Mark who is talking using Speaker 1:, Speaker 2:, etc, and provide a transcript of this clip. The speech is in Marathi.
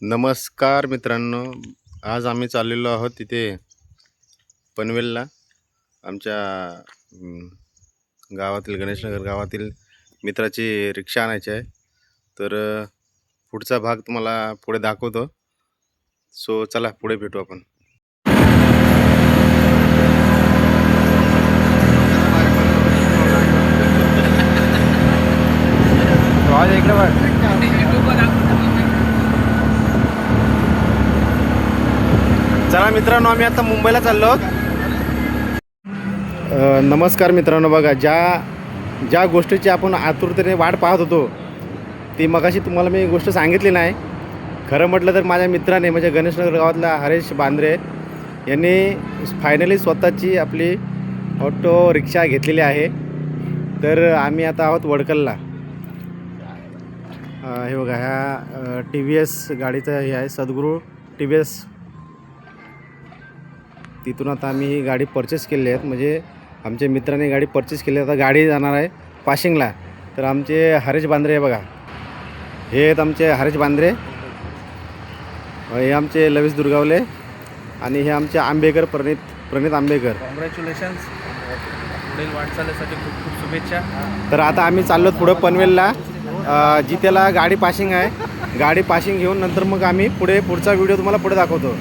Speaker 1: नमस्कार मित्रांनो, आज आम्ही चाललेलो आहोत तिथे पनवेलला आमच्या गावातील गणेशनगर गावातील मित्राची रिक्षा आणायची आहे. तर पुढचा भाग तुम्हाला पुढे दाखवतो. सो चला पुढे भेटू आपण. चला मित्रांनो, आम्ही आता मुंबईला चाललो. नमस्कार मित्रांनो, बघा ज्या गोष्टीची आपण आतुरतेने वाट पाहत होतो ती मगाशी तुम्हाला मी गोष्ट सांगितली नाही. खरं म्हटलं तर माझ्या मित्राने म्हणजे गणेशनगर गावातला हरेश बांद्रे यांनी फायनली स्वतःची आपली ऑटो रिक्षा घेतलेली आहे. तर आम्ही आता आहोत वडकलला. हे बघा, ह्या TVS गाडीचं हे आहे, सद्गुरू TVS. तिथून आता आम्ही ही गाडी परचेस केली आहे. म्हणजे आमच्या मित्राने गाडी परचेस केली. आता गाडी जाणार आहे पाशिंगला. तर आमचे हरेश बांद्रे आहे बघा, हे आहेत आमचे हरेश बांद्रे. हे आमचे लवीस दुर्गावले आणि हे आमचे आंबेकर प्रणित आंबेकर.
Speaker 2: कॉंग्रॅच्युलेशन्स, पुढील वाटचालीसाठी खूप खूप शुभेच्छा.
Speaker 1: तर आता आम्ही चाललो पुढं पनवेलला, जिथेला गाडी पाशिंग आहे. गाडी पाशिंग घेऊन नंतर मग आम्ही पुढचा व्हिडिओ तुम्हाला पुढे दाखवतो.